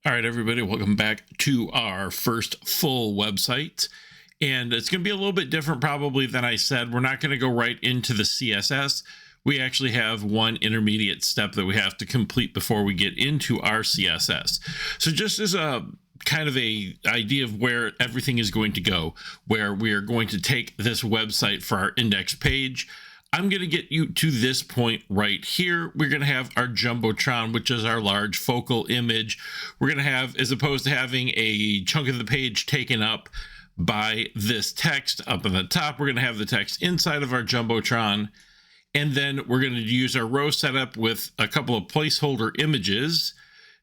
All right, everybody, welcome back to our first full website. And it's going to be a little bit different probably than I said. We're not going to go right into the CSS. We actually have one intermediate step that we have to complete before we get into our CSS. So just as a kind of a idea of where everything is going to go, where we are going to take this website for our index page, I'm going to get you to this point right here. We're going to have our Jumbotron, which is our large focal image. We're going to have, as opposed to having a chunk of the page taken up by this text up on the top, we're going to have the text inside of our Jumbotron. And then we're going to use our row setup with a couple of placeholder images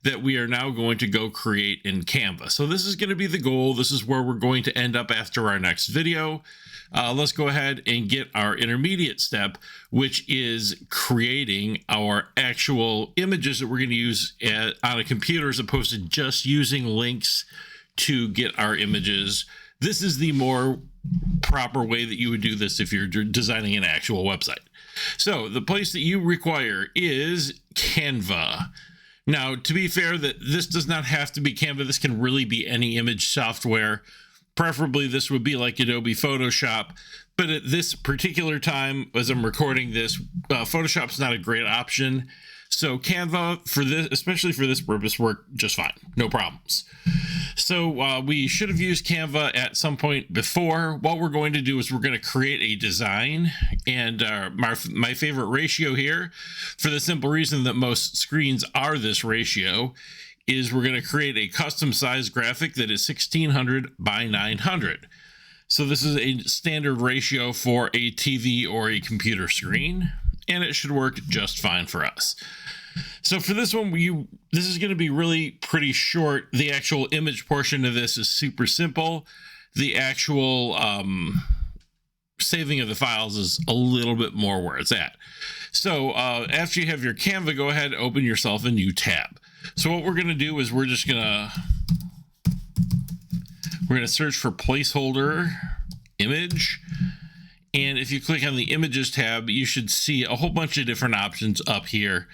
that we are now going to go create in Canva. So this is going to be the goal. This is where we're going to end up after our next video. Let's go ahead and get our intermediate step, which is creating our actual images that we're going to use on a computer as opposed to just using links to get our images. This is the more proper way that you would do this if you're designing an actual website. So the place that you require is Canva. Now, to be fair, that this does not have to be Canva. This can really be any image software. Preferably, this would be like Adobe Photoshop. But at this particular time, as I'm recording this, Photoshop's not a great option. So Canva, for this, especially for this purpose, worked just fine. No problems. So we should have used Canva at some point before. What we're going to do is we're going to create a design. And my favorite ratio here, for the simple reason that most screens are this ratio, is we're going to create a custom size graphic that is 1600 by 900. So this is a standard ratio for a TV or a computer screen, and it should work just fine for us. So for this one, this is going to be really pretty short. The actual image portion of this is super simple. The actual saving of the files is a little bit more where it's at. So after you have your Canva, go ahead and open yourself a new tab. So what we're going to do is we're going to search for placeholder image. And if you click on the images tab, you should see a whole bunch of different options up here.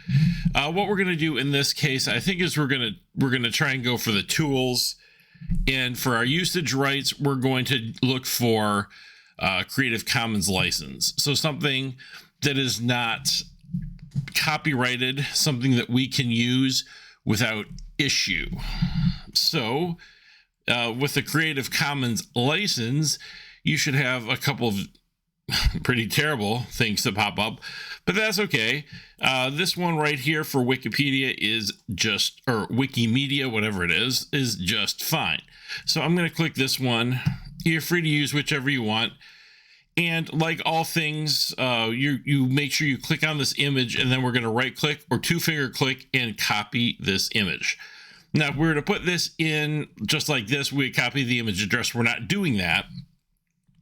What we're going to do in this case, I think, is we're going to try and go for the tools. And for our usage rights, we're going to look for Creative Commons license. So something that is not copyrighted, something that we can use without issue. So with the Creative Commons license, you should have a couple of pretty terrible things to pop up, but that's okay. This one right here for Wikipedia is just, or Wikimedia, whatever it is just fine. So I'm going to click this one. You're free to use whichever you want. And like all things, you make sure you click on this image, and then we're going to right click or two finger click and copy this image. Now, if we were to put this in just like this, we copy the image address. We're not doing that.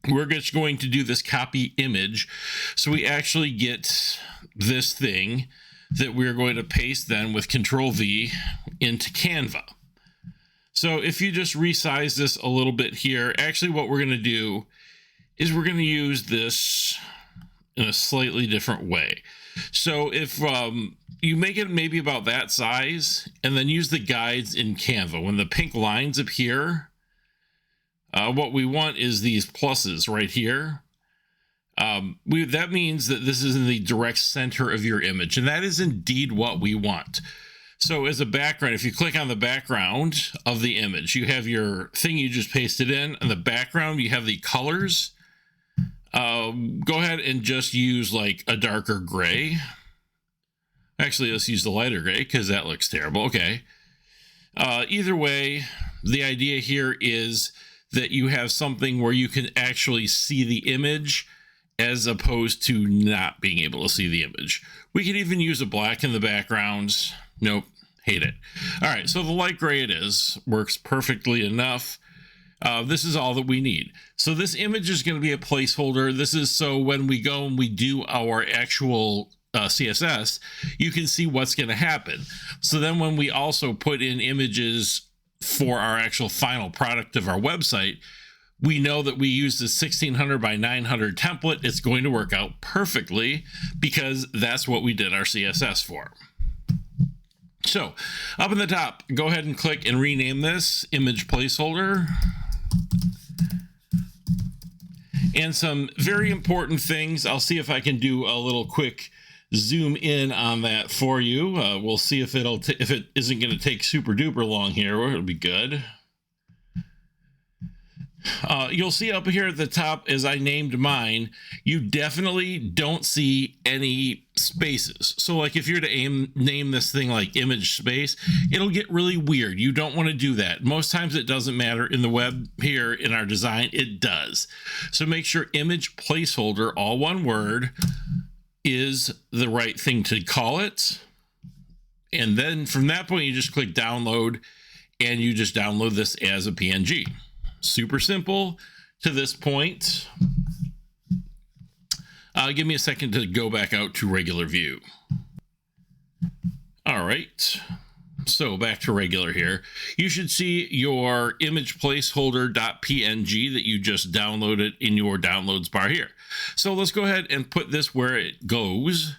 We're just going to do this copy image. So we actually get this thing that we're going to paste then with Control V into Canva. So if you just resize this a little bit here, actually what we're going to do is we're going to use this in a slightly different way. So if you make it maybe about that size and then use the guides in Canva, when the pink lines appear, what we want is these pluses right here. That means that this is in the direct center of your image, and that is indeed what we want. So as a background, if you click on the background of the image, you have your thing you just pasted in. In the background, you have the colors. Go ahead and just use like a darker gray. Actually, let's use the lighter gray because that looks terrible. Okay. Either way, the idea here is that you have something where you can actually see the image as opposed to not being able to see the image. We could even use a black in the background. Nope, hate it. All right, so the light gray it is, works perfectly enough. This is all that we need. So this image is going to be a placeholder. This is so when we go and we do our actual CSS, you can see what's going to happen. So then when we also put in images for our actual final product of our website, we know that we use the 1600 by 900 template. It's going to work out perfectly because that's what we did our CSS for. So up in the top, go ahead and click and rename this image placeholder. And some very important things. I'll see if I can do a little quick zoom in on that for you. We'll see if if it isn't going to take super duper long here. It'll be good. You'll see up here at the top, as I named mine, you definitely don't see any spaces. So like if you're to name this thing like image space, it'll get really weird. You don't want to do that. Most times it doesn't matter. In the web here in our design, it does. So make sure image placeholder, all one word, is the right thing to call it. And then from that point, you just click download and you just download this as a PNG. Super simple to this point. Give me a second to go back out to regular view. All right. So back to regular here. You should see your image placeholder.png that you just downloaded in your downloads bar here. So let's go ahead and put this where it goes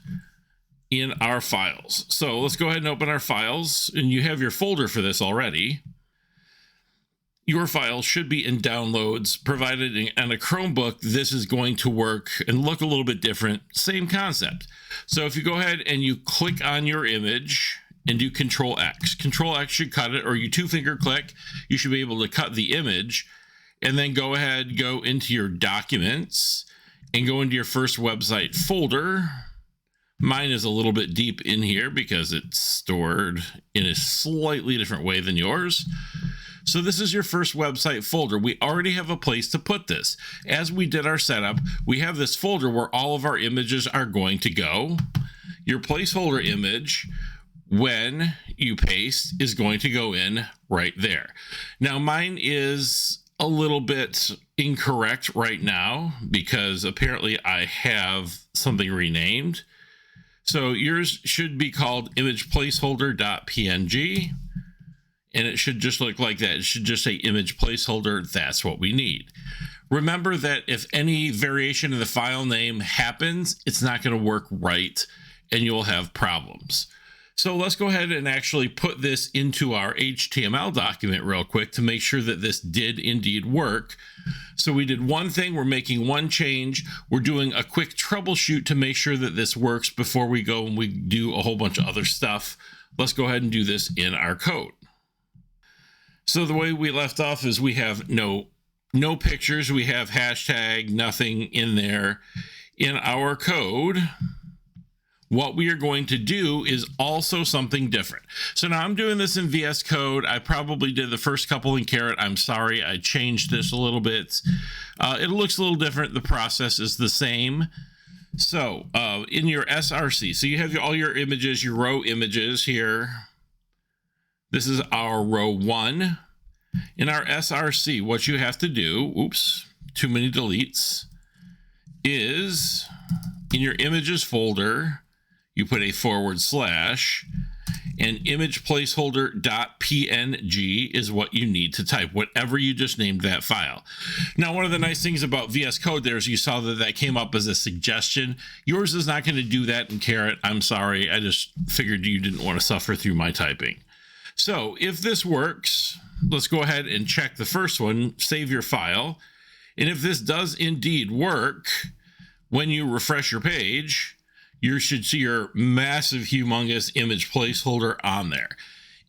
in our files. So let's go ahead and open our files, and you have your folder for this already. Your file should be in downloads. Provided on a Chromebook, this is going to work and look a little bit different. Same concept. So if you go ahead and you click on your image and do Control X. Control X should cut it, or you two-finger click, you should be able to cut the image, and then go ahead, go into your documents and go into your first website folder. Mine is a little bit deep in here because it's stored in a slightly different way than yours. So this is your first website folder. We already have a place to put this. As we did our setup, we have this folder where all of our images are going to go. Your placeholder image, when you paste, is going to go in right there. Now mine is a little bit incorrect right now because apparently I have something renamed. So yours should be called image placeholder.png. And it should just look like that. It should just say image placeholder. That's what we need. Remember that if any variation of the file name happens, it's not going to work right and you'll have problems. So let's go ahead and actually put this into our HTML document real quick to make sure that this did indeed work. So we did one thing, we're making one change. We're doing a quick troubleshoot to make sure that this works before we go and we do a whole bunch of other stuff. Let's go ahead and do this in our code. So the way we left off is we have no pictures. We have hashtag, nothing in there. In our code, what we are going to do is also something different. So now I'm doing this in VS Code. I probably did the first couple in Caret. I'm sorry, I changed this a little bit. It looks a little different. The process is the same. So in your SRC, so you have all your images, your row images here. This is our row 1. In our SRC, what you have to do, oops, too many deletes, is in your images folder, you put a / and image placeholder.png is what you need to type, whatever you just named that file. Now, one of the nice things about VS Code there is you saw that that came up as a suggestion. Yours is not going to do that in Caret. I'm sorry. I just figured you didn't want to suffer through my typing. So if this works, let's go ahead and check the first one, save your file. And if this does indeed work, when you refresh your page, you should see your massive, humongous image placeholder on there.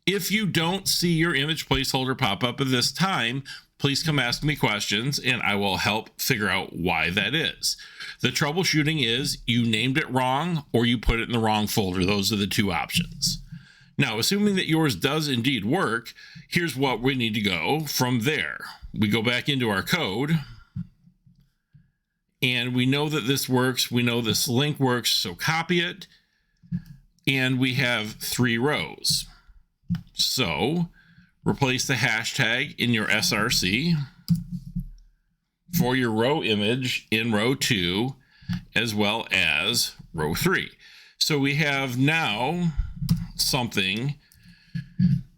If you don't see your image placeholder pop up at this time, please come ask me questions and I will help figure out why that is. The troubleshooting is you named it wrong or you put it in the wrong folder. Those are the two options. Now, assuming that yours does indeed work, here's what we need to go from there. We go back into our code, and we know that this works. We know this link works, so copy it. And we have 3 rows. So replace the hashtag in your SRC for your row image in row 2, as well as row 3. So we have now something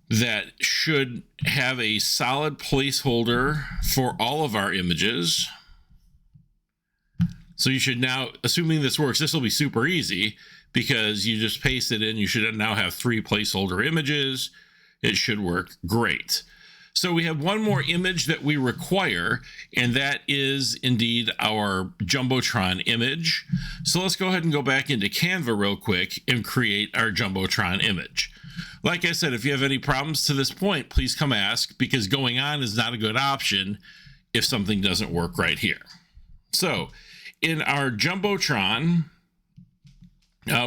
that should have a solid placeholder for all of our images. So you should now, assuming this works, this will be super easy because you just paste it in. You should now have 3 placeholder images. It should work great. So we have one more image that we require, and that is indeed our Jumbotron image. So let's go ahead and go back into Canva real quick and create our Jumbotron image. Like I said, if you have any problems to this point, please come ask, because going on is not a good option if something doesn't work right here. So in our Jumbotron,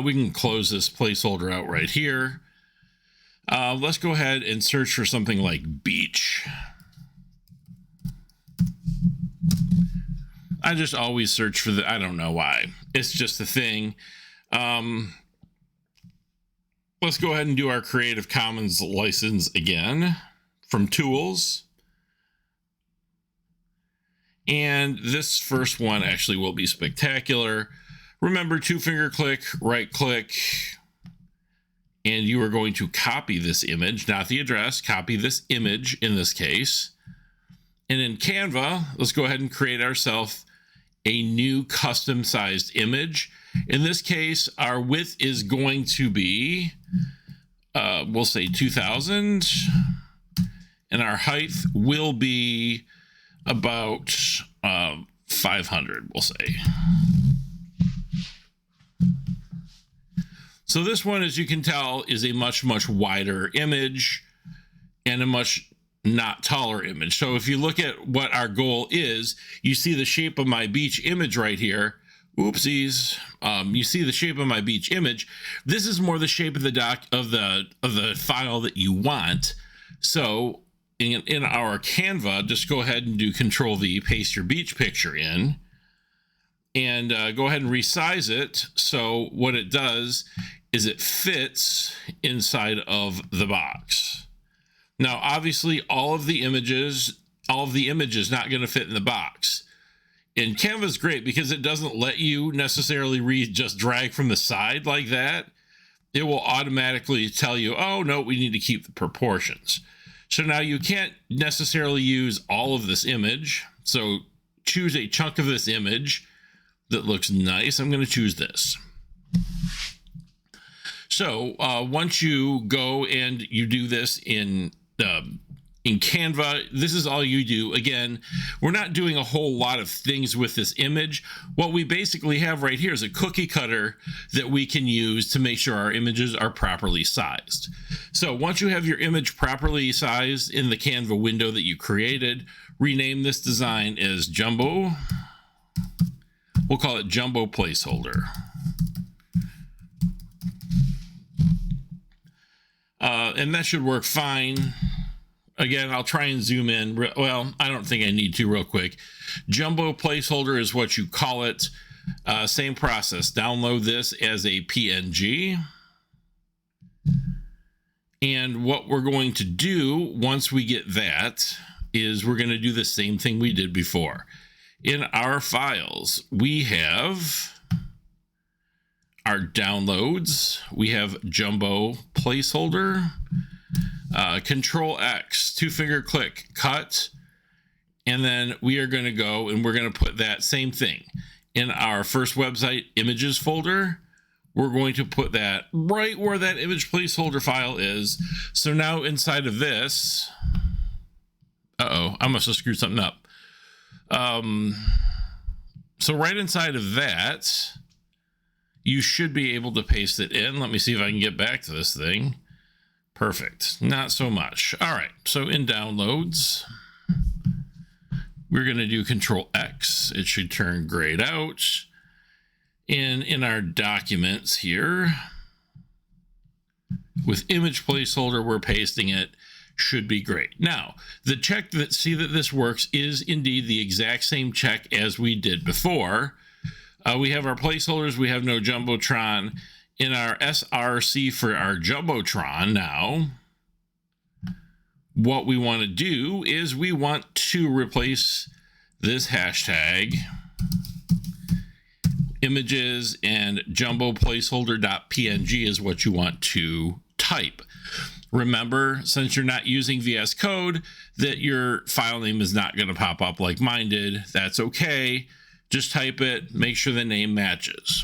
we can close this placeholder out right here. Let's go ahead and search for something like beach. I just always search for I don't know why. It's just a thing. Let's go ahead and do our Creative Commons license again from Tools. And this first one actually will be spectacular. Remember, 2-finger click, right click, and you are going to copy this image, not the address, copy this image in this case. And in Canva, let's go ahead and create ourselves a new custom sized image. In this case, our width is going to be, we'll say 2000, and our height will be about 500, we'll say. So this one, as you can tell, is a much, much wider image and a much not taller image. So if you look at what our goal is, you see the shape of my beach image right here. Oopsies. You see the shape of my beach image. This is more the shape of the the file that you want. So in our Canva, just go ahead and do Control V, paste your beach picture in, and go ahead and resize it. So what it does is it fits inside of the box. Now, obviously, all of the images not going to fit in the box. And Canva is great because it doesn't let you necessarily just drag from the side like that. It will automatically tell you, oh, no, we need to keep the proportions. So now you can't necessarily use all of this image. So choose a chunk of this image that looks nice. I'm going to choose this. So once you go and you do this in Canva, this is all you do. Again, we're not doing a whole lot of things with this image. What we basically have right here is a cookie cutter that we can use to make sure our images are properly sized. So once you have your image properly sized in the Canva window that you created, rename this design as Jumbo. We'll call it Jumbo Placeholder. And that should work fine. Again, I'll try and zoom in. Well, I don't think I need to real quick. Jumbo Placeholder is what you call it. Same process. Download this as a PNG. And what we're going to do once we get that is we're going to do the same thing we did before. In our files, we have our downloads. We have Jumbo Placeholder. Control X, 2-finger click, cut, and then we are going to go and we're going to put that same thing in our first website images folder. We're going to put that right where that image placeholder file is. So now inside of this, I must have screwed something up. So right inside of that, you should be able to paste it in. Let me see if I can get back to this thing. Perfect. Not so much. All right. So in downloads, we're going to do Control X. It should turn grayed out. And in our documents here, with image placeholder, we're pasting it. Should be great. Now, the check that see that this works is indeed the exact same check as we did before. We have our placeholders. We have no Jumbotron. In our SRC for our Jumbotron now, what we want to do is we want to replace this hashtag images and jumbo placeholder.png is what you want to type. Remember, since you're not using VS Code, that your file name is not going to pop up like mine did. That's okay. Just type it, make sure the name matches.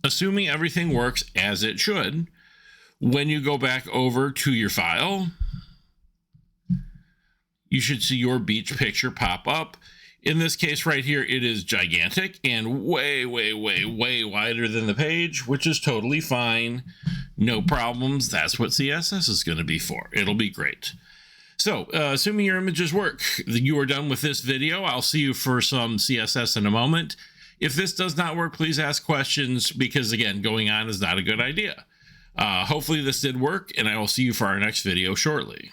assuming everything works as it should, when you go back over to your file, you should see your beach picture pop up. In this case right here, it is gigantic and way, way, way, way wider than the page, which is totally fine. No problems. That's what CSS is going to be for. It'll be great. So, assuming your images work, you are done with this video. I'll see you for some CSS in a moment. If this does not work, please ask questions because, again, going on is not a good idea. Hopefully this did work, and I will see you for our next video shortly.